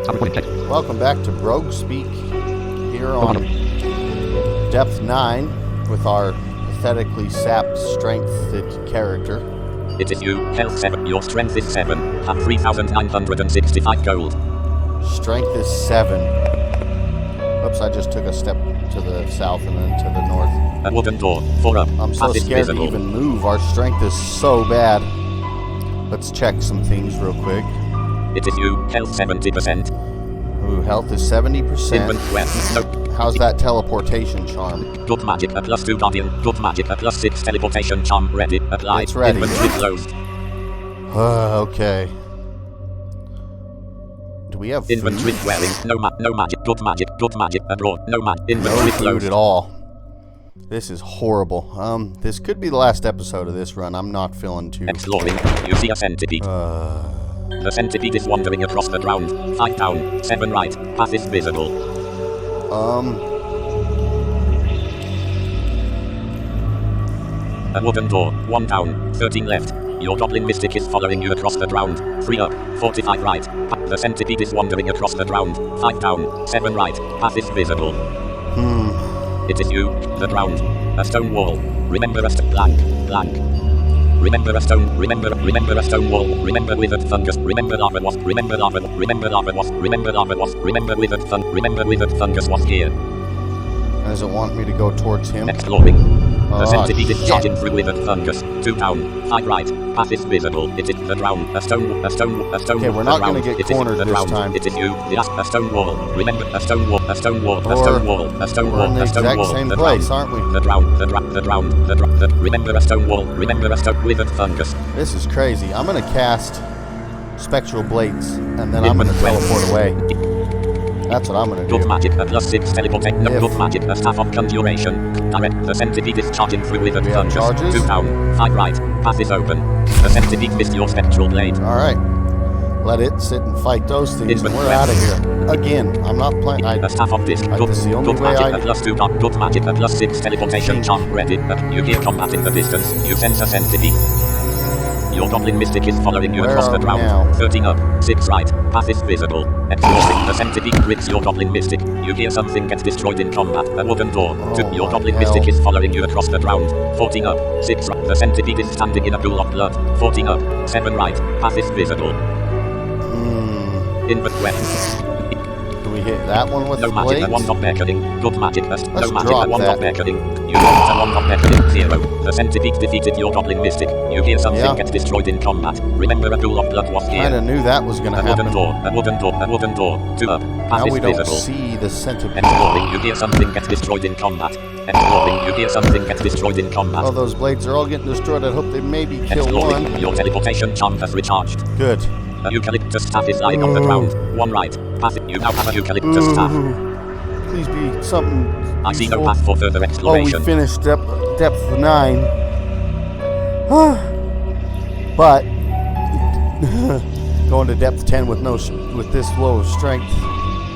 Welcome back to Brogue Speak here on Depth 9 with our pathetically sapped strengthed character. It is you, health 7, your strength is 7, have 3,965 gold. Strength is 7. Oops, I just took a step to the south and then to the north. A wooden door, 4 up. I'm so scared to even move. Our strength is so bad. Let's check some things real quick. It is you, health 70%. Ooh, health is 70%. How's that teleportation charm? Good magic, a +2 guardian. Good magic, a +6 teleportation charm. Ready, applied. It's ready. Inventory closed. Okay. Do we have food? Inventory wearing. No magic. Good magic. Good magic. Abroad. No magic. Inventory no food closed. At all. This is horrible. This could be the last episode of this run. I'm not feeling too... Exploring. You see a centipede. The centipede is wandering across the ground. 5 down, 7 right. Path is visible. A wooden door. 1 down, 13 left. Your goblin mystic is following you across the ground. 3 up, 45 right. The centipede is wandering across the ground. 5 down, 7 right. Path is visible. It is you, the ground. A stone wall. Remember a blank. Remember a stone wall. Remember withered fungus. Remember lava wasp. Remember lava wasp. Remember withered fungus was here. Does it want me to go towards him? Exploring. The centipede is charging through withered fungus. 2 down, 5 right. Path is visible. It is the ground. A stone. Okay, we're not going to get cornered this time. It is you. A stone wall. Remember a stone wall. We're in the exact same place, aren't we? The ground. Remember a stone wall. Remember a stone withered fungus. This is crazy. I'm going to cast Spectral Blades, and then I'm going to teleport away. That's what I'm going to do. Good magic, a +6 teleportation. Good magic, a staff of conjuration. Direct, the centipede is charging through withered fungus. Charges? 2 down, 5 right. Path is open. The centipede missed your spectral blade. Alright. Let it sit and fight those things, and we're out of here. Again, I'm not playing. A staff of this. That's the only way I... Good magic, a +6 teleportation charm. Ready. You hear combat in the distance. You sense a centipede. Your goblin mystic is following you across the ground. Now? 13 up, 6 right. Path is visible. Exploring. The centipede grips your goblin mystic. You hear something gets destroyed in combat. A wooden door. Your goblin mystic is following you across the ground. 14 up, 6 right. The centipede is standing in a pool of blood. 14 up, 7 right. Path is visible. Input weapons. Do we hit that one with the blades? No magic, a wand of beckoning. Good magic, no magic, a wand of beckoning. You got a wand of beckoning. 0. The centipede defeated your goblin mystic. You hear something gets destroyed in combat. Remember a pool of blood was here. Kinda knew that was gonna happen. A wooden door. 2 up. Path is visible. Now we don't see the centipede. Exploring, you hear something gets destroyed in combat. Exploring, you hear something gets destroyed in combat. Oh, those blades are all getting destroyed. I hope they maybe kill one. Your teleportation charm has recharged. Good. A eucalyptus staff is lying on the ground. 1 right. Path. You now have a eucalyptus staff. Please be something. I see no path for further exploration. Oh, we finished depth 9. But going to depth 10 with this low strength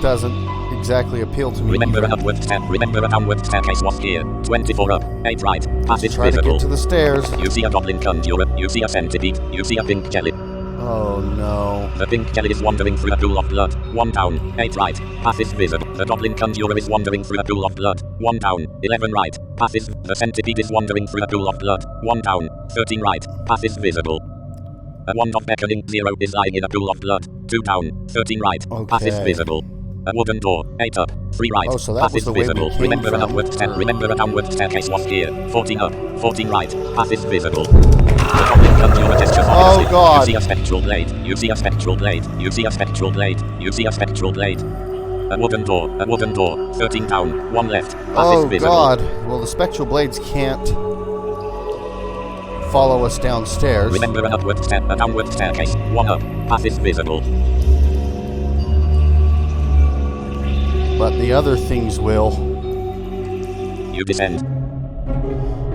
doesn't exactly appeal to me. Remember an upward step. Remember a downward staircase was here. 24 up, 8 right. Path is try visible. To get to the stairs. You see a goblin conjurer. You see a centipede. You see a pink jelly. Oh no. The pink jelly is wandering through a pool of blood. 1 down, 8 right. Path is visible. The goblin conjurer is wandering through a pool of blood. 1 down, 11 right. Path is... The centipede is wandering through a pool of blood. 1 down, 13 right. Path is visible. A wand of beckoning. 0 is lying in a pool of blood. 2 down, 13 right. Okay. Path is visible. A wooden door. 8 up, 3 right. Oh, so that Path was is the way visible. we came Remember from. an upward step. Remember a downward staircase was here. 14 up, 14 right. Path is visible. Oh God! You see a spectral blade. You see a spectral blade. You see a spectral blade. You see a spectral blade. A wooden door. 13 down. 1 left. Path is visible. God! Well, the spectral blades can't follow us downstairs. Remember an upward step. A downward staircase. 1 up. Path is visible. But the other things will. You descend.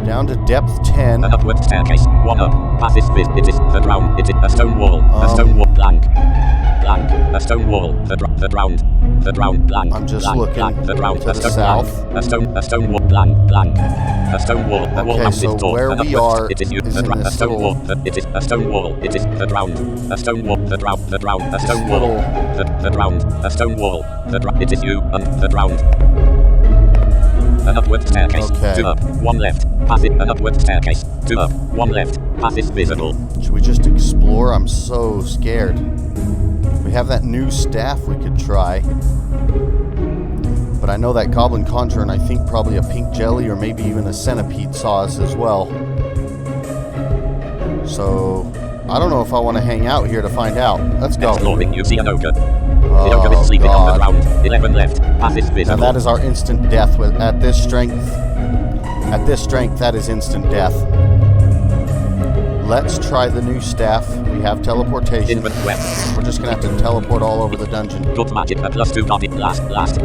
Down to depth 10. An upward staircase. 1 up. Path is vis. It is the ground. It is a stone wall. A stone wall. Blank. Blank. A stone wall. The ground. The ground. Blank. I'm just blank, looking blank, the ground. to A the stone south. blank. A stone wall. Blank. Blank. A stone wall. The wall Okay, mounted so door. where An we upward- are it is you. is The in a this stone little- wall. It is a stone wall. It is the ground. A stone wall. The ground. The ground. A stone wall. little- The ground. A stone wall. It is you and the ground. An upward staircase. Okay. 2 up. 1 left. Path it. An upward staircase. 2 up. 1 left. Path is visible. Should we just explore? I'm so scared. We have that new staff we could try. But I know that Goblin Conjurer and I think probably a pink jelly or maybe even a centipede saw us as well. So, I don't know if I want to hang out here to find out. Let's go. Exploring. You see an ogre. The ogre is Oh, sleeping on the God. ground. 11 left. Path is And visible. that is our instant death with at this strength. At this strength, that is instant death. Let's try the new staff. We have teleportation. Invent west. We're just gonna have to teleport all over the dungeon. Good magic at +2 got it last.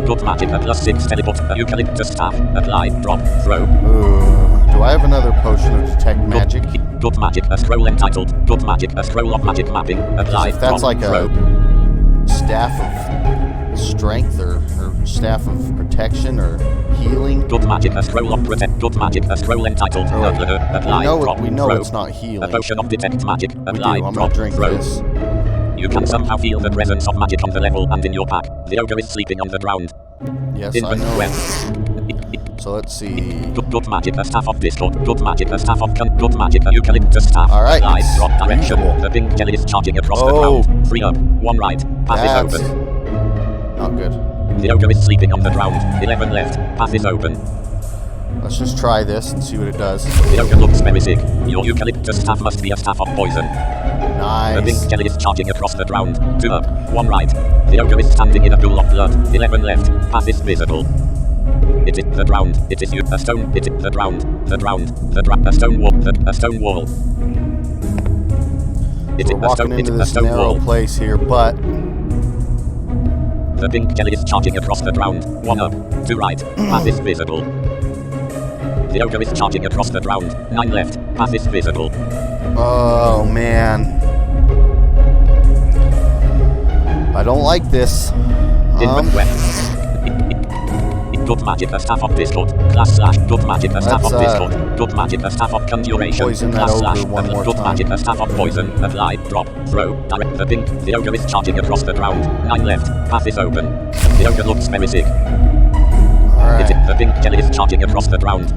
Good magic at +6 teleport. Eucalyptus staff. Apply. Drop. Throw. Ooh, do I have another potion of detect magic? Good magic. A scroll entitled Good magic. A scroll of magic mapping. Apply. If that's drop, like throw. a staff of strength or staff of protection or healing. Good magic. A scroll of protect. Good magic. A scroll entitled Oh, wait. Apply. Drop. We know throw. it's not A healing. potion of detect magic. We do. Apply. I'm drop. gonna drink throw. this. You can somehow feel the presence of magic on the level and in your pack. The ogre is sleeping on the ground. Yes, I Invent know. west. So let's see. Good magic, a staff of discord. Good magic, a staff of good magic, a eucalyptus staff. All right. Apply, drop direction. Reasonable. The pink jelly is charging across the Oh. ground. 3 up, 1 right. Path That's is open. not good. The ogre is sleeping on the ground. 11 left. Path is open. Let's just try this and see what it does. The ogre looks very sick. Your eucalyptus staff must be a staff of poison. The pink Nice. jelly is charging across the ground. 2 up, 1 right. The ogre is standing in a pool of blood. 11 left. Path is visible. It is the ground. It is you. A stone. It is the ground. The ground. A stone wall. A stone wall. It is We're a walking stone. It into is a this stone narrow wall. place here, but The pink jelly is charging across the ground. 1 up, 2 right. Path is visible. The ogre is charging across the ground. 9 left. Path is visible. oh man, I don't like this. Invent west. Good magic, a staff of discord. / good magic, a staff of Let's, discord. Good magic, a staff of conjuration. poison that ogre one more good time. magic, a staff of poison. Apply, drop, throw, direct the pink. The ogre is charging across the ground. 9 left. Path is open. The ogre looks very sick. All right. The pink jelly is charging across the ground.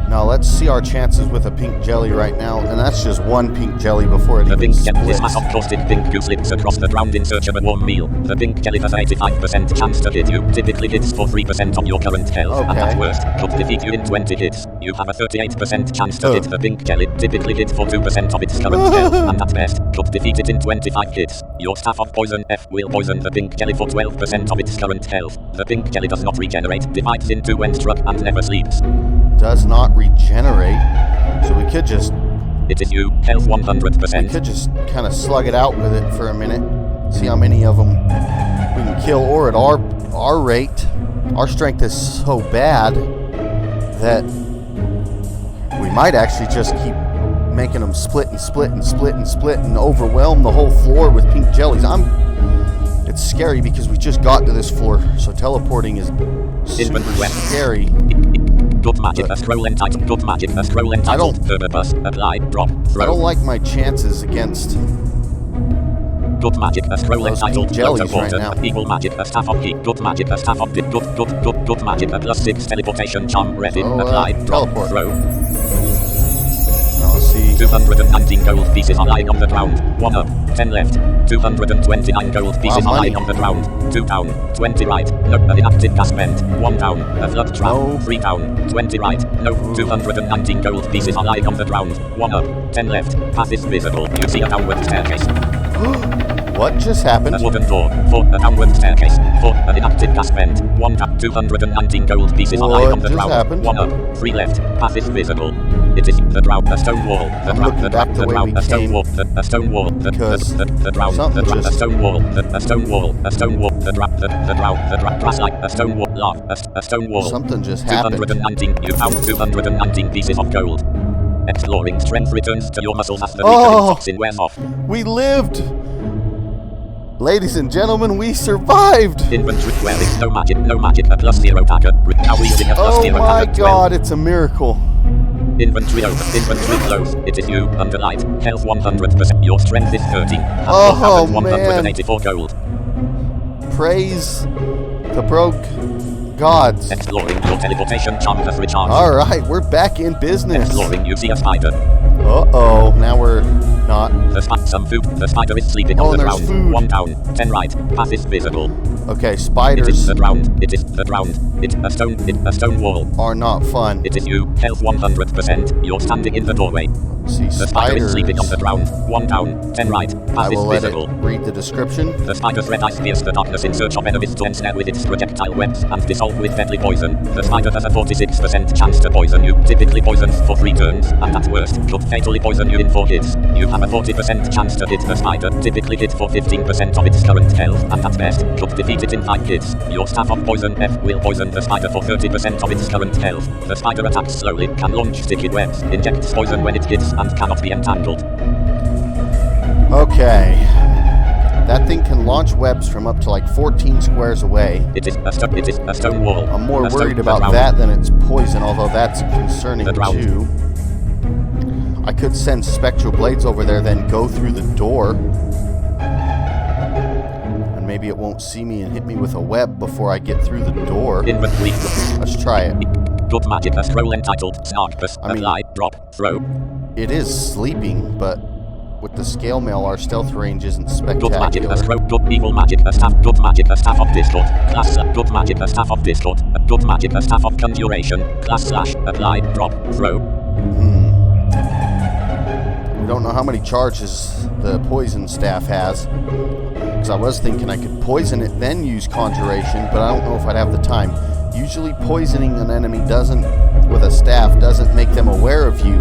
Now let's see our chances with a pink jelly right now, and that's just one pink jelly before it The even pink jelly, this splits. mass of caustic pink goo slips across the ground in search of a warm meal. The pink jelly has 85% chance to hit you. Typically hits for 3% of your current health, and Okay. at worst, could defeat you in 20 hits. You have a 38% chance to Oh. hit the pink jelly. Typically hit for 2% of its current health, and at best, could defeat it in 25 hits. Your staff of poison F will poison the pink jelly for 12% of its current health. The pink jelly does not regenerate, divides into when struck, and never sleeps. Does not regenerate, so we could just It is you, health 100%. kind of slug it out with it for a minute, see how many of them we can kill. Or at our rate, our strength is so bad that we might actually just keep making them split and split and split and split and overwhelm the whole floor with pink jellies. It's scary because we just got to this floor, so teleporting is super scary. Good magic, a scroll entitled. Good magic, a scroll entitled. Purpose, apply, drop, throw. I don't like my chances against Good magic, a scroll those entitled. pink jellies Water, right now. Equal magic, a staff of heat. Good magic, a staff of good magic, a +6 teleportation charm. Ready, So, apply, drop, teleport. throw. Now let's see. 219 gold pieces are lying on the ground. 1 up, 10 left. 229 gold pieces are money. lying on the ground. 2 down, 20 right. No, an inactive gas vent. 1 down, a flood trap. No. 3 down, 20 right. No, 219 gold pieces are lying on the ground. 1 up, 10 left. Path is visible. You see a downward staircase. What just happened? A wooden door. 4, a downward staircase. 4, an inactive gas vent. 1 tap, 219 gold pieces are lying on the What just ground. happened? 1 up, 3 left. Path is visible. It is the drown. A stone wall. The I'm drown. looking The back drown. the way we A stone came, wall. A stone wall. The drown. something The drown. just- A stone wall. A stone wall. A stone wall. The drown. The drown. The drown. Glass like a stone wall. Love. A stone wall. Something just happened. 219. You found 219 pieces of gold. Exploring strength returns to your muscles as the Oh! toxin wears off. We lived! Ladies and gentlemen, we survived! Inventory wearing no magic, a +0 packer. Now wielding a +0 Oh my packer. god, it's a miracle. Inventory open, inventory closed. It is you, under light. Health 100%. Your strength is 13. Oh, 184 gold. Praise the Brogue gods. Exploring your teleportation charm has recharged. Alright, we're back in business. Exploring, you see a spider. Uh-oh, now we're not. Some food. The spider is sleeping Oh, on the there's ground. food. 1 down, 10 right. Path is visible. Okay, It is spiders the ground. It is the ground. It's a stone wall. are not fun. It is you, health 100%. You're standing in the doorway. See, The spider is spiders. sleeping on the ground. 1 down, 10 right. I Path is will let it visible. read the description. The spider's red eyes pierce the darkness in search of enemies to ensnare with its projectile webs and dissolve with deadly poison. The spider has a 46% chance to poison you, typically poisons for 3 turns, and at worst, could fatally poison you in 4 hits. You have a 40% chance to hit the spider, typically hit for 15% of its current health, and at best, could defeat it in 5 hits. Your staff of poison F will poison the spider for 30% of its current health. The spider attacks slowly, can launch sticky webs, injects poison when it hits, and cannot be entangled. Okay. That thing can launch webs from up to like 14 squares away. It is a stone wall. I'm more A stone- worried the about ground. that than its poison, although that's concerning The ground. too. I could send spectral blades over there, then go through the door. And maybe it won't see me and hit me with a web before I get through the door. Inventory. Let's try it. Good magic. A scroll entitled Snarkbus. I mean- Apply. Drop. Throw. It is sleeping, but with the scale mail, our stealth range isn't Good magic. A spectacular. scroll. Good evil magic. A staff. Good magic. A staff of discord. Class. Good magic. A staff of discord. Good magic. A staff of conjuration. Class / apply. Drop. Throw. We don't know how many charges the poison staff has. Because I was thinking I could poison it, then use conjuration, but I don't know if I'd have the time. Usually poisoning an enemy with a staff doesn't make them aware of you,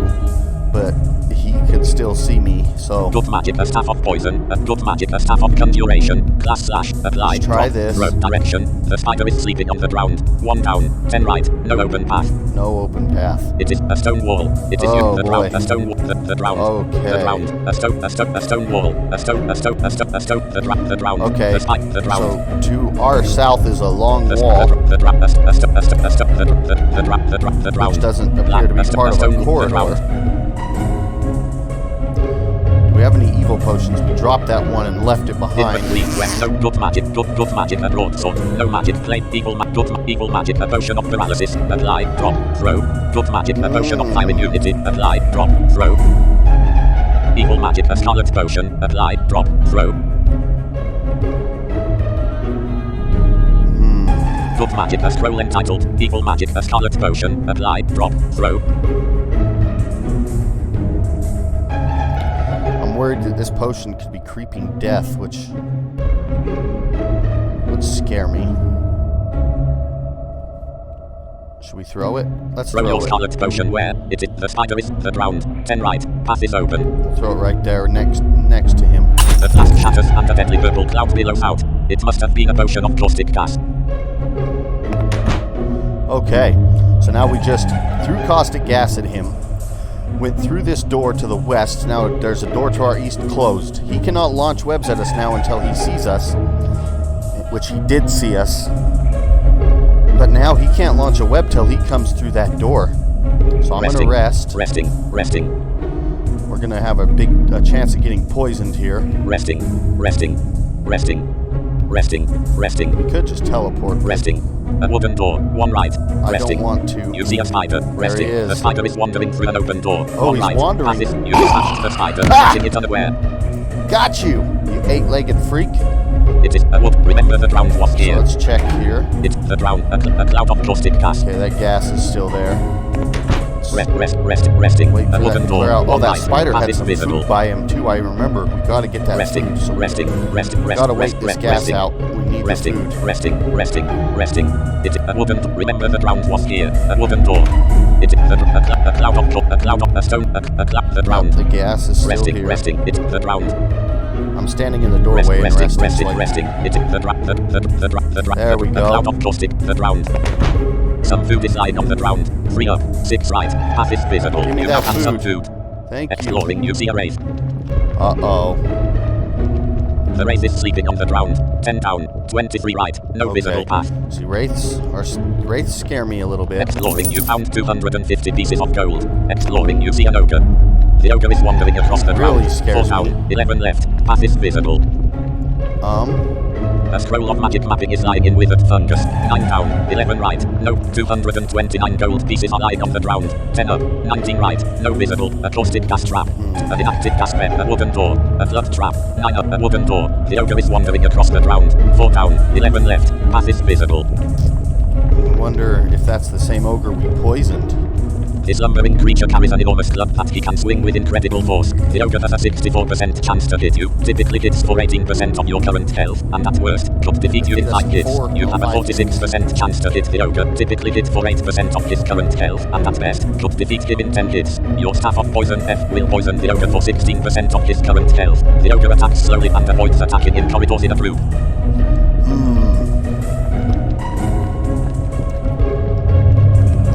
but he could still see me, so... Good magic. A staff of poison. Good magic. A staff of conjuration. Class / apply. Let's try Drop. this. Throw. Direction. The spider is sleeping on the ground. 1 down, 10 right. No open path. No open path. It is a stone wall. It is Oh, you, the boy. ground, a stone wall, the ground, Okay. the ground, a stone wall, a stone, the ground, Okay, the spike, the ground. so to our south is a long The wall, ground, which doesn't appear to be part of a corridor. Do we have any evil potions? We dropped that one and left it behind. No good magic, good magic, a broadsword, no magic, play, evil magic, a potion of paralysis, apply, drop, throw, good magic, a potion of fire immunity, apply, drop, throw, evil magic, a scarlet potion, apply, drop, throw. Good magic, a scroll entitled Evil Magic, a scarlet potion, apply, drop, throw. I'm worried that this potion could be creeping death, which would scare me. Should we throw it? Let's Throw throw your it. scarlet potion where it is. The spider is the ground. 10 right. Path is open. We'll throw it right there next to him. The flask shatters and a deadly purple cloud billows out. It must have been a potion of caustic gas. Okay, so now we just threw caustic gas at him. Went through this door to the west. Now there's a door to our east closed. He cannot launch webs at us now until he sees us, which he did see us. But now he can't launch a web till he comes through that door. So I'm going to rest. Resting. We're going to have a chance of getting poisoned here. Resting. We could just teleport. Resting. A wooden door. 1 right. I Resting. don't want to. You see a spider. Resting. he is. The spider is wandering through an open door. Oh, 1 he's right. wandering. Path is. You dispatched the spider, catching it unaware. Got you, you 8-legged freak. It is a wood. Remember the drowned was So here. let's check here. It's the drowned. A cloud of caustic gas. Okay, that gas is still there. Resting. Wait for A that wooden to door. clear out. Oh, One that light. spider Path had is some visible. food by him too. I remember. We gotta get that food. So we gotta wait this gas out. We need the food. Resting. It's a wooden. Remember the ground was here. A wooden door. It's a cloud of a stone. The ground. The gas is still here. Resting. It's the ground. I'm standing in the doorway and resting. It's the There we go. cloud of caustic. The ground. Some food is lying on the ground. 3 up, 6 right. Path is visible. Give me You that have some food. food. Thank Exploring. You see a wraith. Uh-oh. The wraith is sleeping on the ground. 10 down, 23 right. No visible path. See, wraiths scare me a little bit. Exploring. You found 250 pieces of gold. Exploring. You see an ogre. The ogre is wandering across the ground. Really scares 4 down, me. 11 left. Path is visible. A scroll of magic mapping is lying in withered fungus. 9 down, 11 right. No, 229 gold pieces are lying on the ground. 10 up, 19 right. No visible. A caustic gas trap. An inactive gas bed. A wooden door. A flood trap. 9 up, a wooden door. The ogre is wandering across the ground. 4 down, 11 left. Path is visible. I wonder if that's the same ogre we poisoned. This lumbering creature carries an enormous club that he can swing with incredible force. The ogre has a 64% chance to hit you, typically hits for 18% of your current health, and at worst, could defeat you in 5 hits. You have a 46% chance to hit the ogre, typically hit for 8% of his current health, and at best, could defeat him in 10 hits. Your staff of poison F will poison the ogre for 16% of his current health. The ogre attacks slowly and avoids attacking in corridors in a group.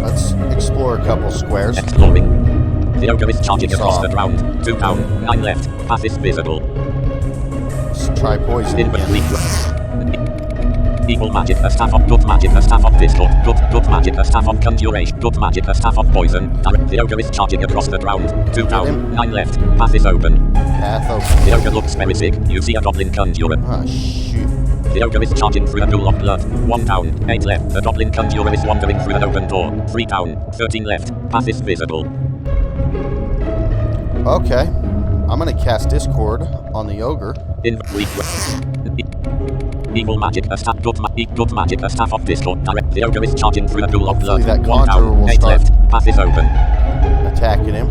Let's explore a couple squares. Exploring. The ogre is charging across the ground. 2 down, 9 left. Path is visible. Let's try poison again. Evil magic, a staff of good magic, a staff of pistol, good magic, a staff of conjuration, good magic, a staff of poison. The ogre is charging across the ground. 2 down, 9 left. Path is open. Path open. The ogre looks very sick. You see a goblin conjurer. Ah, shoot. The ogre is charging through a pool of blood. 1 down, 8 left. The goblin conjurer is wandering through an open door. 3 down, 13 left. Path is visible. Okay. I'm gonna cast Discord on the ogre. Evil magic, a staff, good magic, a staff of discord. The ogre is charging through a pool of blood. Hopefully that 1 conjurer down, will 8 start left. Path is open. attacking him.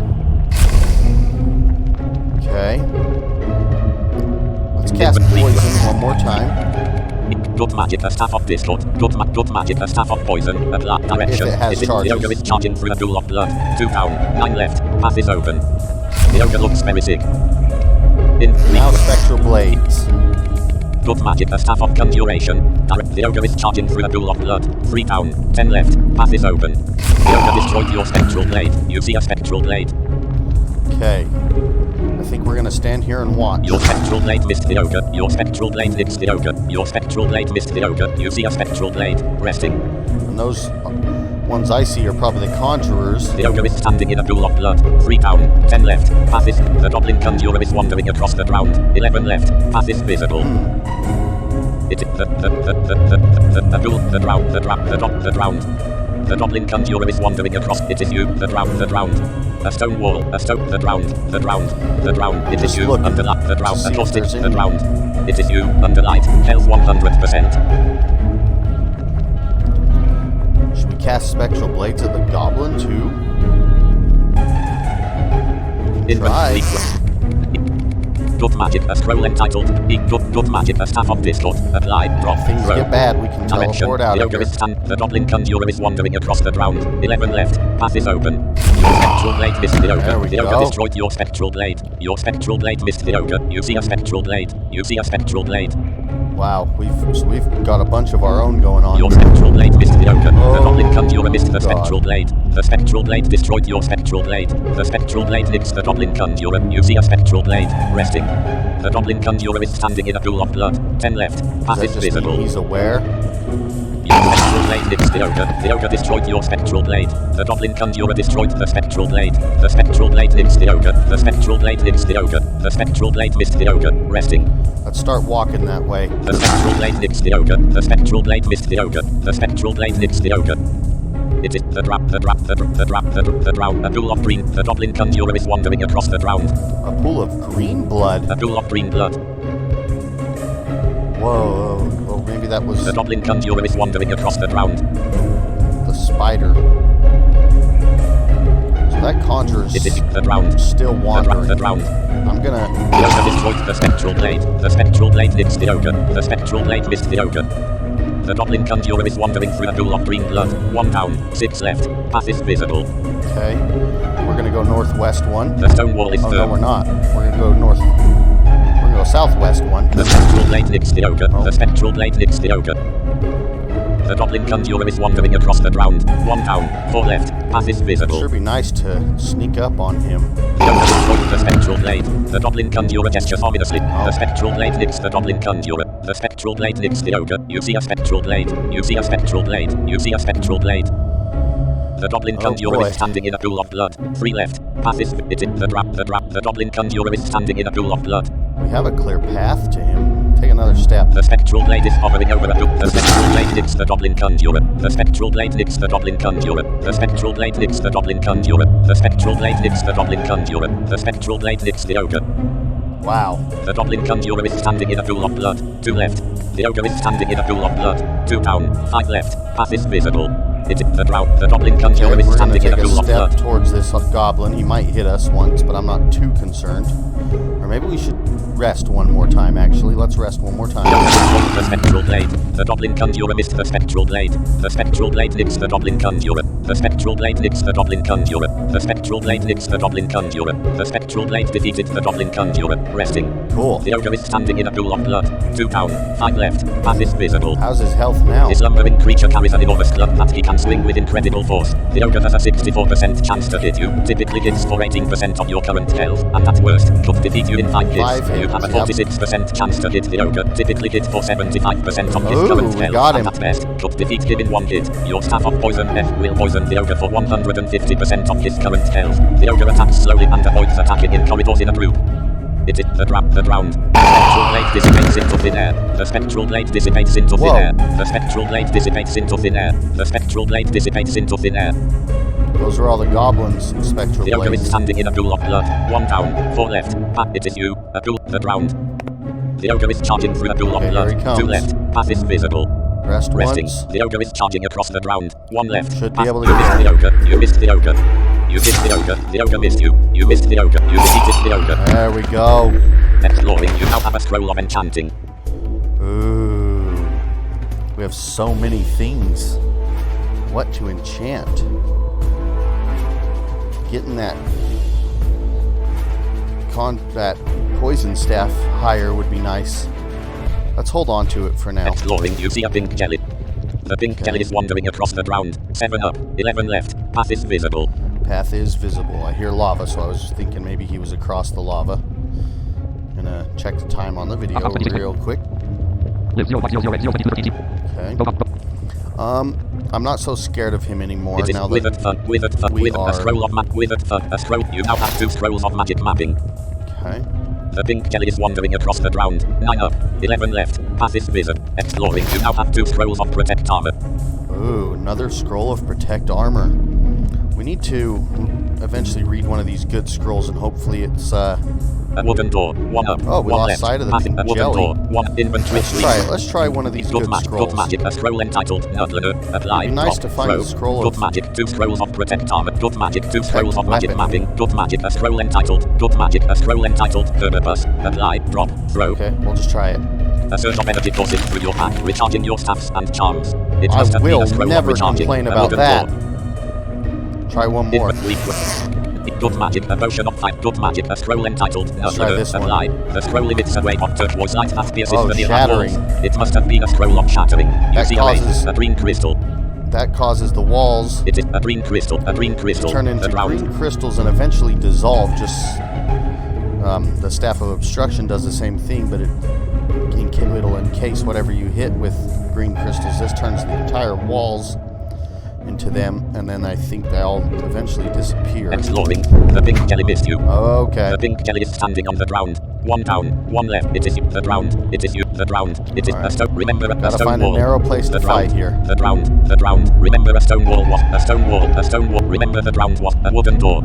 Okay. Let's cast poison one more time. Good magic, a staff of discord. Good magic, a staff of poison. At that direction. If it has The charges. ogre is charging through a pool of blood. 2 down, 9 left. Path is open. The ogre looks very sick. Now spectral blades. Good magic, a staff of conjuration. The ogre is charging through a pool of blood. 3 down, 10 left. Path is open. The ogre destroyed your spectral blade. You see a spectral blade. Okay. I think we're gonna stand here and watch. Your spectral blade missed the ogre. Your spectral blade hits the ogre. Your spectral blade missed the ogre. You see a spectral blade. Resting. And those ones I see are probably the conjurers. The ogre is standing in a pool of blood. 3 down, 10 left. Path is. The goblin conjurer is wandering across the ground. 11 left. Path is visible. It is the ground. The goblin conjurer is wandering across. It is you. The ground. A stone wall. The ground. It is you. Under light. The ground. A caustic. The ground. It is you. Under light. Health 100%. Should we cast spectral blades at the goblin too? Inventory. Good magic, a scroll entitled Good magic, a staff of discord. Apply, drop, Things throw. get bad, we can teleport out The of ogre here. is the goblin conjurer is wandering across the ground. 11 left. Path is open. Your spectral blade missed the ogre. There we The ogre go. destroyed your spectral blade. Your spectral blade missed the ogre. You see a spectral blade. You see a spectral blade. Wow, we've got a bunch of our own going on. Your spectral blade missed the ogre. Oh, The goblin conjurer missed the God. spectral blade. The spectral blade destroyed your spectral blade. The spectral blade nicks the goblin conjurer. You see a spectral blade. Resting. The goblin conjurer is standing in a pool of blood. 10 left. Path Does is that just mean visible. he's aware? Your spectral blade nicks the ogre. The ogre destroyed your spectral blade. The goblin conjurer destroyed the spectral blade. The spectral blade nicks the ogre. The spectral blade nicks the ogre. The spectral blade missed the ogre. Resting. Let's start walking that way. The spectral blade nicks the ogre. The spectral blade missed the ogre. The spectral blade nicks the ogre. It is the ground. A pool of green. The goblin conjurer is wandering across the ground. A pool of green blood. A pool of green blood. Whoa, well, maybe that was The goblin conjurer is wandering across the ground. the spider. That conjurer's It is the drowned. still wandering. The drowned. I'm gonna... The ogre destroyed the spectral blade. The spectral blade hits the ogre. The spectral blade missed the ogre. The goblin conjurer is wandering through a pool of green blood. 1 down, 6 left. Path is visible. Okay. We're gonna go northwest one. The stone wall is Oh, firm. no, we're not. We're gonna go north. We're gonna go southwest one. The spectral blade nicks the ogre. Oh. The spectral blade nicks the ogre. The goblin conjurer is wandering across the ground. 1 down, 4 left. Path is visible. Sure be nice to sneak up on him. The ogre destroyed the spectral blade. The goblin conjurer gestures ominously. The spectral blade nicks the goblin conjurer. The spectral blade nicks the ogre. You see a spectral blade. You see a spectral blade. You see a spectral blade. The goblin conjurer boy. is standing in a pool of blood. 3 left. Path is the goblin conjurer is standing in a pool of blood. We have a clear path to him. Take another step. The spectral blade is hovering over a pool. The spectral blade nicks the goblin conjurer. The spectral blade nicks the goblin conjurer. The spectral blade nicks the goblin conjurer. The spectral blade nicks the goblin conjurer. The spectral blade nicks the ogre. Wow. The goblin conjurer is standing in a pool of blood. 2 left. The ogre is standing in a pool of blood. 2 down, 5 left. Path is visible. It is the drought. The goblin conjurer Okay, is we're gonna standing in take a a pool of step blood. towards this goblin. He might hit us once, but I'm not too concerned. Or maybe we should rest one more time, actually. Let's rest one more time. The spectral blade. The goblin conjurer missed the spectral blade. The spectral blade nicks the goblin conjurer. The spectral blade nicks the goblin conjurer. The spectral blade nicks the goblin conjurer. The spectral blade defeated the goblin conjurer. Resting. Cool. The ogre is standing in a pool of blood. 2 down, 5 left. Path is visible. How's his health now? This lumbering creature carries an enormous club that he can swing with incredible force. The ogre has a 64% chance to hit you. Typically hits for 18% of your current health, and at worst, could defeat you in 5 hits. You have a 46% chance to hit the ogre. Typically hit for 75% of his current we health, got him. and at best, could defeat him in 1 hit. Your staff of poison F will poison the ogre for 150% of his current health. The ogre attacks slowly and avoids attacking in corridors in a group. It is the drowned. The spectral blade dissipates into thin air. The spectral blade dissipates into thin air. The spectral blade dissipates into thin air. The spectral blade dissipates into thin air. Those are all the goblins and spectral The ogre is blades. standing in a pool of blood. 1 down, 4 left. Path, it is you. A pool. The drowned. The ogre is charging through a pool of Okay, blood. here he comes. 2 left. Path is visible. Rest Resting. once. The ogre is charging across the ground. 1 left. Should be Path. able to You get missed him. the ogre. You missed the ogre. You missed the ogre. The ogre missed you. You missed the ogre. You defeated the ogre. There we go. Exploring. You now have a scroll of enchanting. Ooh. We have so many things. What to enchant? Getting that poison staff higher would be nice. Let's hold on to it for now. Exploring. You see a pink jelly. The pink jelly is wandering across the ground. 7 up, 11 left. Path is visible. Path is visible. I hear lava, so I was just thinking maybe he was across the lava. Gonna check the time on the video real quick. Okay. I'm not so scared of him anymore It is now withered that fun, withered fun, we withered. are- A scroll of map, withered fun, a scroll. You now have 2 scrolls of magic mapping. okay. The pink jelly is wandering across the ground. 9 up, 11 left. Path is visible. Exploring. You now have 2 scrolls of protect armor. Ooh, another scroll of protect armor. We need to eventually read one of these good scrolls, and hopefully it's A wooden door. 1 up. Oh, we 1 lost left. sight of the Path, pink a wooden jelly. door. 1 inventory. Let's try it. Let's try one of these Good good magic. scrolls. Good magic. A scroll entitled Nerdler. Apply. It'd be nice drop, to find throw. a scroll Good of- magic. 2 scrolls of protect armor. Good magic. 2 scrolls of magic weapon. mapping. Good magic. A scroll entitled. Good magic. A scroll entitled Herbivus. Apply. Drop. Throw. Okay, we'll just try it. A surge of energy courses through your pack, recharging your staffs and charms. It I must have been will a scroll of never recharging. complain A about wooden that. door. Try one more. Good magic, a potion of fire. Good magic, a scroll entitled Let's try this one. Apply. The scroll emits a wave of turquoise light that pierces Oh, the nearby shattering. walls. It must have been a scroll of shattering. You That see causes- a green crystal. That causes the walls It is a green crystal. A green crystal. to turn into The ground. green crystals and eventually dissolve. Just the Staff of Obstruction does the same thing, but it'll encase whatever you hit with green crystals. This turns the entire walls into them, and then I think they'll eventually disappear. Exploring. The pink jelly missed you. Okay. The pink jelly is standing on the ground. 1 down, 1 left. It is you. The drowned. It is you. The drowned. It is a Alright. stone. Remember a Gotta stone find a wall. narrow place to The fight drowned. here. The drowned. The drowned. Remember a stone wall was a stone wall. A stone wall. Remember the drowned was a wooden door.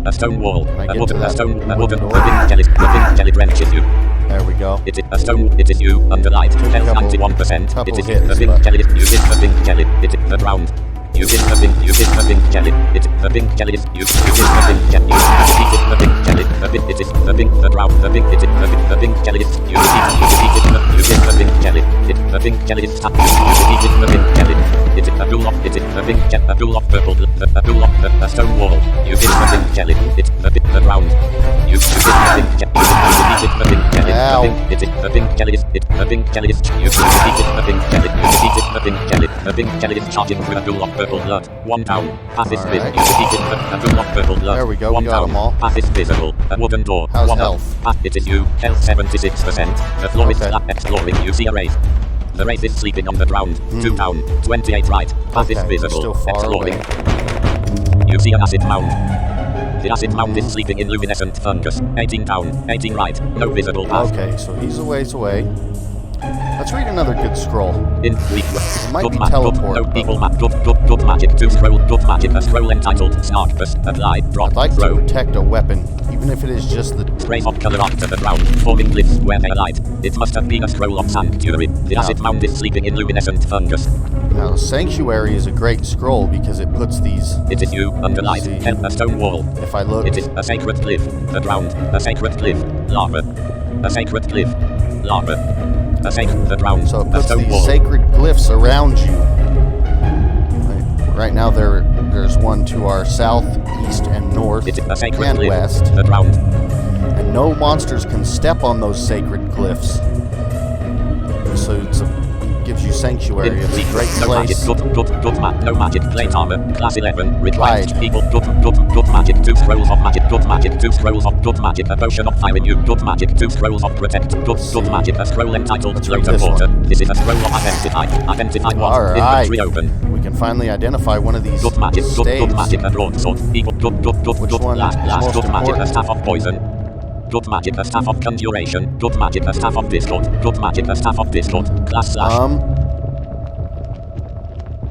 A stone wall. Can I A get wooden. to A that stone. A wooden wooden. door? The pink jelly drenches you. There we go. It is a stone. It is you. Under light. Health couple 91%. hits, It is the pink but- jelly. You hit the pink jelly. It is the drowned. You hit the pink jelly. It's the pink jelly. You hit the pink jelly. You defeated the pink jelly. The pink it is the pink the brown. The pink it is the pink jelly. You defeated the pink jelly. It's the pink jelly is stuck. You defeated the pink jelly. It's a pool of the pink jelly. A pool of purple. A pool of the stone wall. You hit the pink jelly. It's the brown. You hit the pink jelly. You defeated the pink jelly. The pink it is the pink jelly. It's the pink jelly. You defeated the pink jelly. You defeated the pink jelly. The pink jelly is charging through a pool of purple blood. 1 down. Path is visible. You defeated the pool of purple blood. There we go. 1 We got down. them all. Path is visible. A wooden door. How's 1 health? up. Path it is you. Health 76%. The floor is flat. Exploring. You see a wraith. The wraith is sleeping on the ground. 2 down. 28 right. Path is visible. Still far Exploring. away. You see an acid mound. The acid mound is sleeping in luminescent fungus. 18 down. 18 right. No visible path. Okay, so he's a ways away. Let's read another good scroll. In weak. Might be teleport. No people map. Dot magic. 2 scroll. Dot magic. A scroll entitled Snarkbus. Apply. Drop. I'd like throw. to protect a weapon, even if it is just the... Sprays of color after the ground, forming glyphs where they alight. It must have been a scroll of sanctuary. The acid mound is sleeping in luminescent fungus. Now, Sanctuary is a great scroll because it puts these... It is you, under light, See. a stone wall. If I look... It is a sacred glyph, the ground, a sacred glyph, lava. A sacred glyph, lava. A sacred, the ground, So it a puts stone these wall. sacred glyphs around you. Right now there's one to our south, east, and north, It is a sacred and glyph, west. the ground. And no monsters can step on those sacred glyphs. So it gives you Sanctuary. It's a great no magic, place. no magic, plate armor, class 11, required Right. people, magic, 2 scrolls of magic, magic, 2 scrolls of magic, a potion of fire in you, magic, 2 scrolls of protect, magic, a scroll entitled Let's read float of this water. one. This is a scroll of identify what, Alright. inventory open. We can finally identify one of these Magic, staves. magic, a broadsword, people, Which one last, is most magic, a important? staff of poison. Magic, a staff of conjuration. Magic, a staff of discord. Magic, a staff of discord. Class slash.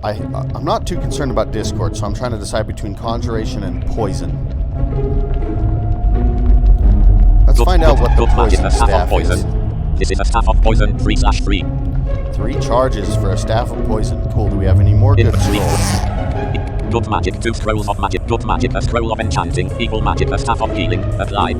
I'm not too concerned about Discord, so I'm trying to decide between Conjuration and Poison. Let's find out what the magic, Poison a staff of staff poison. is. This is a staff of poison. 3/3. 3 charges for a staff of poison. Cool. Do we have any more good Inventory. scrolls? Magic, 2 scrolls of magic. Magic, a scroll of enchanting. Evil magic, a staff of healing. Apply.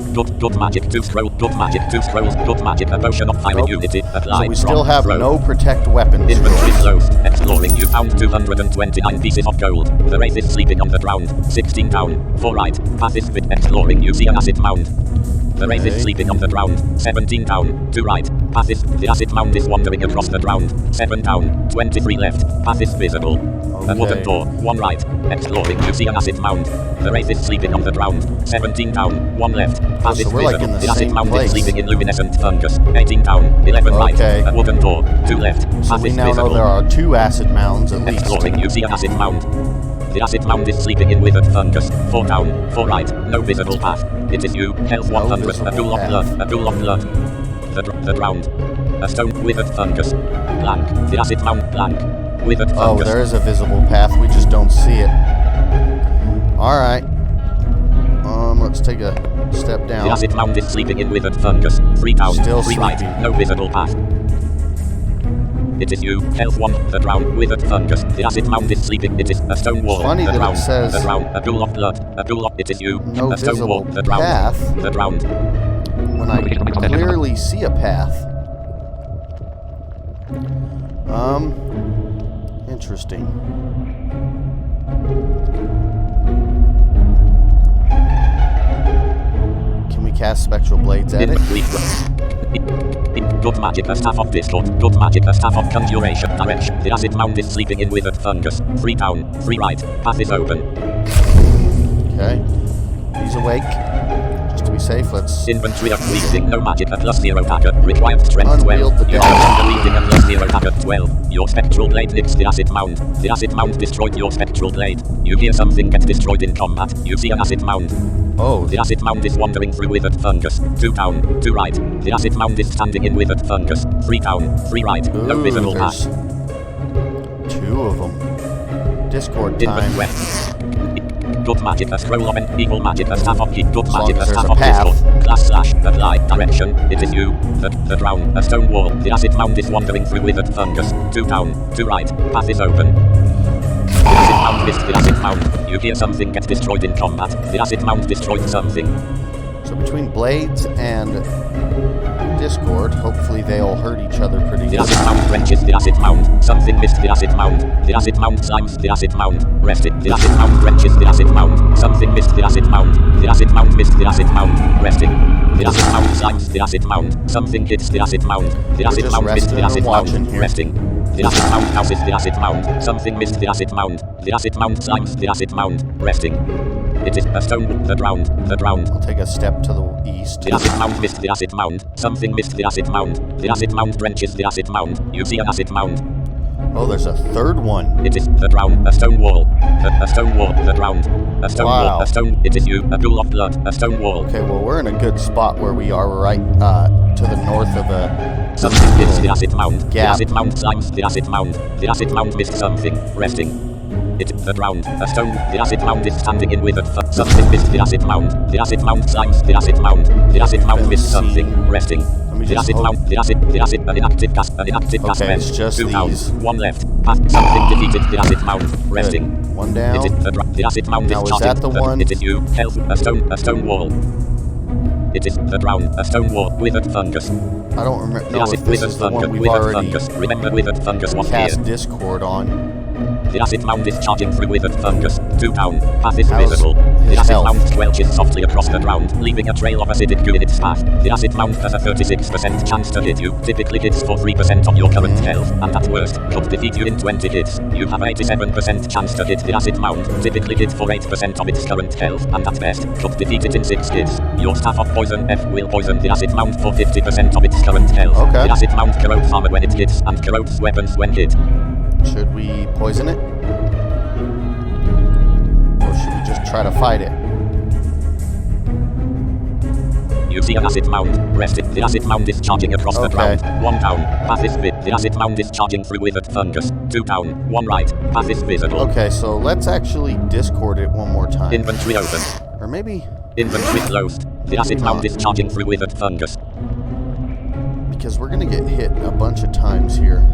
Magic, 2 scrolls. Magic, 2 scrolls. Magic, a potion of fire in unity. Apply. So we still Drop, have throw. no protect weapons. Inventory closed. Exploring. You found 229 pieces of gold. The wraith is sleeping on the ground. 16 down. 4 right. Path is fit. Exploring. You see an acid mound. The wraith is sleeping on the ground. 17 down. 2 right. Path is... The acid mound is wandering across the ground. 7 down. 23 left. Path is visible. A wooden door. 1 right. Exploring. You see an acid mound. The wraith is sleeping on the ground. 17 down. 1 left. Path so is we're like visible. in the The acid same mound place. is sleeping in luminescent fungus. 18 down. 11 right. Okay. A wooden door. 2 left. So Path we is now visible. know there are 2 acid mounds at least. Exploring, you see an acid mound. The acid mound is sleeping in withered fungus. 4 down, 4 right, no visible path. It is you, health 100, a pool of blood, a pool of blood. The ground. A stone, withered fungus. Blank. The acid mound, blank. Withered Oh, fungus. there is a visible path. We just don't see it. Alright. Let's take a step down. The acid mound is sleeping in withered fungus. 3 down, Still 3 right, sleeping. no visible path. It is you, health 1, the ground, withered fungus. The acid mound is sleeping, it is a stone wall. Funny the that it ground, says the ground, a pool of blood, a pool of, it is you, no a stone wall, visible the ground, path. the ground. When I clearly see a path. Interesting. Can we cast spectral blades at it? Good magic, a staff of discord. Good magic, a staff of conjuration. Direction. The acid mound is sleeping in withered fungus. 3 down, 3 right. Path is open. Okay. He's awake. Just to be safe, let's... Inventory of breathing. No magic, a +0 packet. Required strength Unwield 12. the You dog. have the reading, a +0 packet 12. Your spectral blade nicks the acid mound. The acid mound destroyed your spectral blade. You hear something get destroyed in combat. You see an acid mound. Oh, The acid mound is wandering through withered fungus. 2 down, 2 right. The acid mound is standing in withered fungus. 3 down, 3 right. No ooh, visible there's path. 2 of them. Discord time. Invent west. Good magic, a scroll of an evil magic, a staff of heat. Good As long magic, a as there's staff a of path. discord. Class slash, apply, direction. It is you. The ground, a stone wall. The acid mound is wandering through withered fungus. 2 down, 2 right. Path is open. The acid mound mound missed. The acid mound. You hear something get destroyed in combat. The acid mound destroyed something. So between Blades and Discord, hopefully they all hurt each other pretty The good. acid mound wrenches. The acid mound. Something missed. The acid mound. The acid mound slimes. The acid mound. Rested. The acid mound wrenches. The acid mound. Something missed. The acid mound. The acid mound missed. The acid mound. Resting. The acid mound slimes. The acid mound. Something hits the acid mound. The acid mound missed. The acid mound. Resting. The acid mound houses the acid mound. Something missed the acid mound. The acid mound slimes the acid mound. Resting. It is a stone. The ground. The ground. I'll take a step to the east. The acid mound missed the acid mound. Something missed the acid mound. The acid mound drenches the acid mound. You see an acid mound. Oh, there's a third one. It is the ground. A stone wall. A stone wall. The ground. A stone wall. A stone. It is you. A pool of blood. A stone wall. Okay, well, we're in a good spot where we are right to the north of a... Something hits the acid mound. Gap. The acid mound slimes the acid mound. The acid mound missed something. Resting. It the ground. A stone. The acid mound is standing in with a something missed the acid mound. The acid mound slimes the acid mound. The acid mound missed something. Resting. The acid mound. The acid. An inactive gas. An inactive gas Okay, vent. it's just 2 down. these. 1 left. Something defeated the acid mound. Resting. Good. One down. It is the acid mound Now, is is charging. that the one? It is you. Health. A stone wall. It is the ground. A stone wall. Withered fungus. I don't remember. The No, acid if this is the fungus. one we've Withered already fungus. Remember withered fungus was here. cast Discord on. The acid mound is charging through withered fungus. 2 down. Path is How's visible. his The acid health? mound squelches softly across the ground, leaving a trail of acidic goo in its path. The acid mound has a 36% chance to hit you. Typically hits for 3% of your current health, and at worst, could defeat you in 20 hits. You have 87% chance to hit the acid mound. Typically hits for 8% of its current health, and at best, could defeat it in 6 hits. Your staff of poison F will poison the acid mound for 50% of its current health. Okay. The acid mound corrodes armor when it hits, and corrodes weapons when hit. Should we poison it? Or should we just try to fight it? You see an acid mound. Rested. The acid mound is charging across the ground. 1 down. Path is fit. The acid mound is charging through withered fungus. 2 down. 1 right. Path is visible. Okay, so let's actually Discord it one more time. Inventory open. Or maybe... Inventory closed. The acid mound is charging through withered fungus. Because we're gonna get hit a bunch of times here.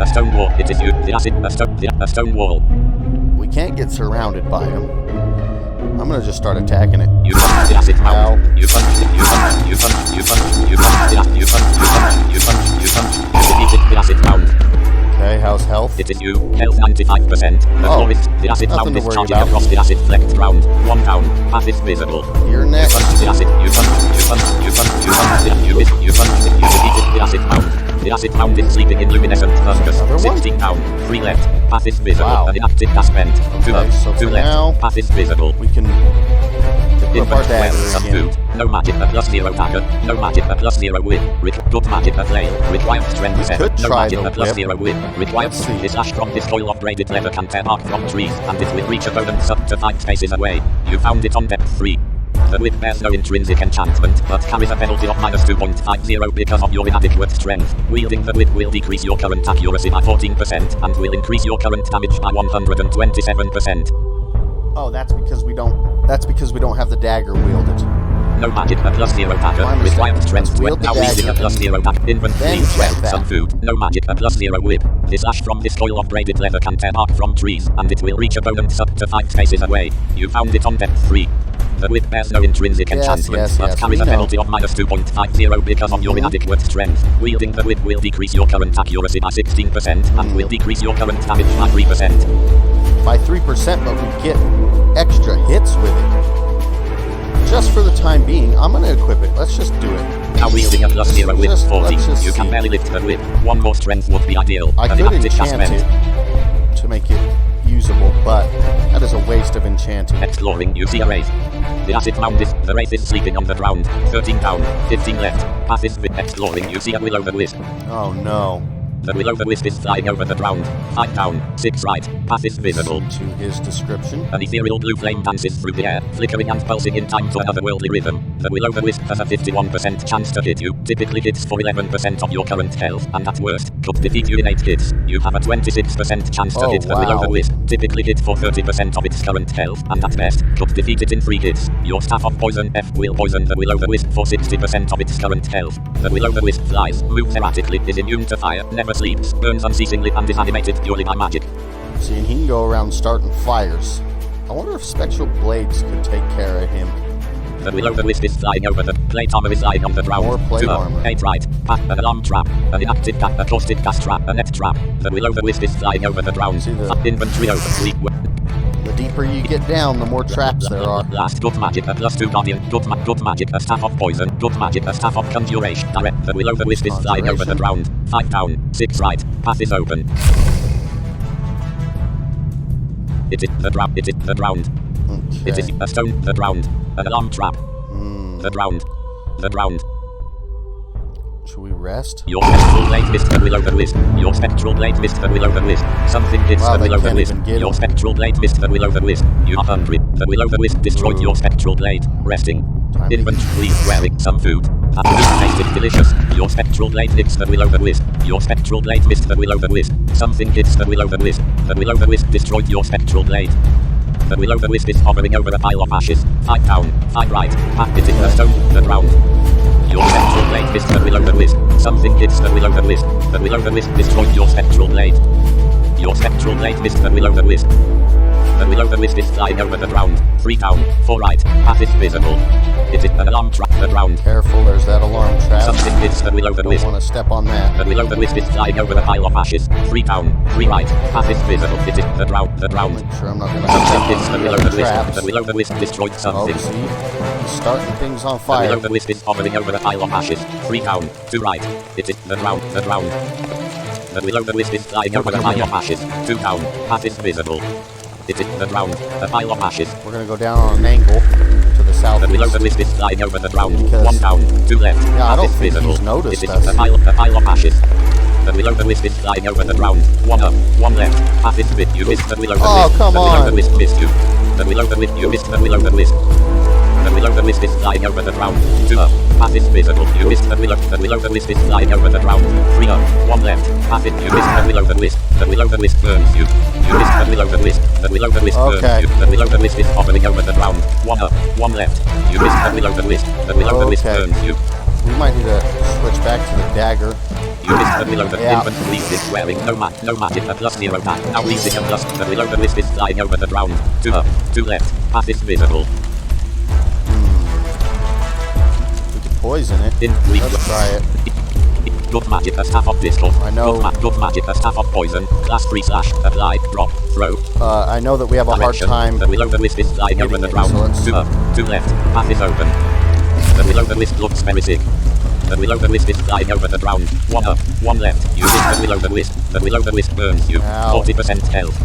A stone wall. It is you. The acid. A stone wall. We can't get surrounded by him. I'm gonna just start attacking it. You punch the acid mound. Ow. You punch it. You punch. You punch. You punch. You punch. You punch. You punch. You punch. You defeated the acid mound. Okay, how's health? It is you. Health 95%. The forest. The acid nothing mound to is worry charging about. across the acid flecked ground. 1 down. Path is visible. You're You next. punch the acid. You punch. You punch. You punch. You punch. You miss. You punch. You defeated the acid mound. The acid mound is sleeping in luminescent fungus. Another one? 16 down. 3 left. Path is visible. Wow. An inactive gas vent. 2 Okay, up. so 2 for left. now- Path is visible. We can pick up our dagger Some again. food. No magic, a +0 dagger. No magic, a +0 whip. Good magic, a flail. Required strength We 7. could No try magic, the a +0 whip. Required Let's see. this ash from this coil of braided leather can tear bark from trees, and it will reach opponents up to 5 spaces away. You found it on depth 3. The whip bears no intrinsic enchantment, but carries a penalty of -2.50 because of your inadequate strength. Wielding the whip will decrease your current accuracy by 14%, and will increase your current damage by 127%. Oh, that's because we don't have the dagger wielded. No magic, a +0 dagger. My mistake. Required strength Let's wield 12. the Now wielding a dagger. +0 dagger. Inventory Then strength. check Some that. food. No magic, a +0 whip. This ash from this coil of braided leather can tear bark from trees, and it will reach opponents up to 5 spaces away. You found it on depth 3. The whip bears no intrinsic enchantment, but carries a penalty of -2.50 because of your inadequate strength. Wielding the whip will decrease your current accuracy by 16%, and will decrease your current damage by 3%. By 3%, but we get extra hits with it. Just for the time being, I'm gonna equip it. Let's just do it. Now wielding a +0 whip Just- 40. let's just You can see. barely lift the whip. 1 more strength would be ideal. I An could inactive gas enchant vent. it to make it usable, but that is a waste of enchanting. Exploring, you see a wraith. The acid mound is, the wraith is sleeping on the ground. 13 down, 15 left. Path is fit. Exploring, you see a will-o'-the-wisp. Oh no. The will-o'-the-wisp is flying over the ground. 5 down, 6 right. Path is visible. To his description. An ethereal blue flame dances through the air, flickering and pulsing in time to an otherworldly rhythm. The will-o'-the-wisp has a 51% chance to hit you, typically hits for 11% of your current health, and at worst, could defeat you in 8 hits. You have a 26% chance to Oh, hit the wow. will-o'-the-wisp, typically hit for 30% of its current health, and at best, could defeat it in 3 hits. Your staff of poison F will poison the will-o'-the-wisp for 60% of its current health. The will-o'-the-wisp flies, moves erratically, is immune to fire, never sleeps, burns unceasingly, and is animated purely by magic. See, and he can go around starting fires. I wonder if spectral blades could take care of him. The will-o'-the-wisp is flying over the plate armor is lying on the ground. More plate 2 up, armor. 8 right. An alarm trap. An inactive gas, a caustic gas trap. A net trap. The will-o'-the-wisp is flying over the ground. See the- Inventory overfleet. The deeper you get down, the more traps there are. Last good magic, a +2 guardian, good magic, a staff of poison, good magic, a staff of conjuration. Direct, the will-o'-the-wisp is flying over the ground. 5 down, 6 right, path is open. It is the ground, it is the ground. Okay. It is a stone, the ground. An alarm trap. The ground. The ground. Should we rest? Your spectral blade missed the will-o'-the-wisp. Your spectral blade missed the will-o'-the-wisp. Something hits Wow, the they can't will-o'-the-wisp. even get Your him. spectral blade missed the will-o'-the-wisp. You are hungry. The will-o'-the-wisp destroyed your spectral blade. Resting. Time to Inventory wearing some food. And food tasted delicious. Your spectral blade hits the will-o'-the-wisp. Your spectral blade missed the will-o'-the-wisp. Something hits the will-o'-the-wisp. The will-o'-the-wisp destroyed your spectral blade. The will-o'-the-wisp is hovering over a pile of ashes. 5 down, 5 right. Path is in the stone, the ground. Your spectral blade missed the will-o'-the-wisp. Something hits the will-o'-the-wisp. The will-o'-the-wisp destroyed your spectral blade. Your spectral blade missed the will-o'-the-wisp. The will-o'-the-wisp is flying over the ground. 3 down, 4 right. Path is visible. It is an alarm trap. The ground. Careful, there's that alarm trap. Something hits the Don't will-o'-the-wisp. want to step on that. The will-o'-the-wisp is flying over the pile of ashes. 3 down, 3 right. Path is visible. It is the ground. The ground. Make sure I'm not going to Something hits step the on the will-o'-the-wisp. traps. The will-o'-the-wisp destroyed Oh, something. see? He's starting things on The fire. will-o'-the-wisp is hovering over the pile of ashes. 3 down, 2 right. It is the ground. The ground. The will-o'-the-wisp is flying over the pile of ashes. 2 down. Path is visible. It is the ground. The pile of ashes. We're going to go down on an angle to the The southeast. will-o'-the-wisp is flying over the ground. Because- 1 down, 2 left. Yeah, I Path don't is think visible. he's noticed It is us. the pile of ashes. The will-o'-the-wisp is flying over the ground. 1 up, 1 left. Path is with you. Missed the will-o'-the-wisp. Oh, come The on. will-o'-the-wisp missed you. The will-o'-the-wisp. You missed the will-o'-the-wisp. The will-o'-the-wisp is flying over the ground. 2 up. Path is visible. You missed the will-o'-the-wisp is flying over the ground. 3 up. 1 left. Path is. You missed the will-o'-the-wisp. The will-o'-the-wisp burns you. You missed the will-o'-the-wisp. The will-o'-the-wisp Okay. burns you. The will-o'-the-wisp is hovering over the ground. 1 up. 1 left. You missed the will-o'-the-wisp. The will-o'-the-wisp Okay. burns you. We might need to switch back to the dagger. You missed the will-o'-the-wisp. Yeah. Inventory is wearing no magic. A +0 pack. Now leasing a plus. The will-o'-the-wisp is flying over the ground. 2 up. 2 left. Path is visible. We could poison it. Let's try it. Good magic, a staff of pistol. I know. Good magic, a staff of poison. Class 3 slash. Apply. Drop. Throw. I know that we have a hard Direction. time. The will-o'-the-wisp is flying over the it, ground. so let's- 2 up. 2 left. Path is open. The will-o'-the-wisp looks very sick. The will-o'-the-wisp is flying over the ground. 1 up. 1 left. You missed the will-o'-the-wisp. The will-o'-the-wisp burns you. Ow. 40% health.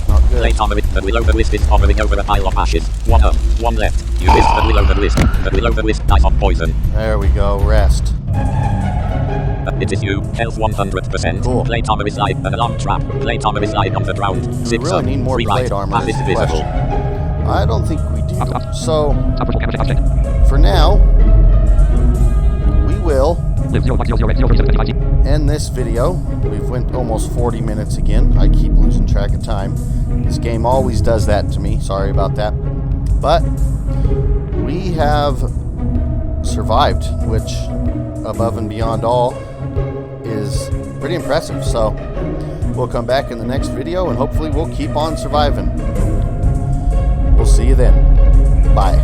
Not good. Plate armor. The will-o'-the-wisp is hovering over a pile of ashes. 1 up. 1 left. You missed the will-o'-the-wisp. The will-o'-the-wisp dies of poison. There we go. Rest. It is you. Health 100%. Cool. Plate armor is lying. An alarm trap. Plate armor is lying on the ground. We 6 really up. need more 3 plate right. armor. Path Is is the visible. question. I don't think we do. So, for now, we will end this video. We've went almost 40 minutes again. I keep losing track of time. This game always does that to me. Sorry about that. But we have survived, which above and beyond all is pretty impressive. So we'll come back in the next video and hopefully we'll keep on surviving. We'll see you then. Bye.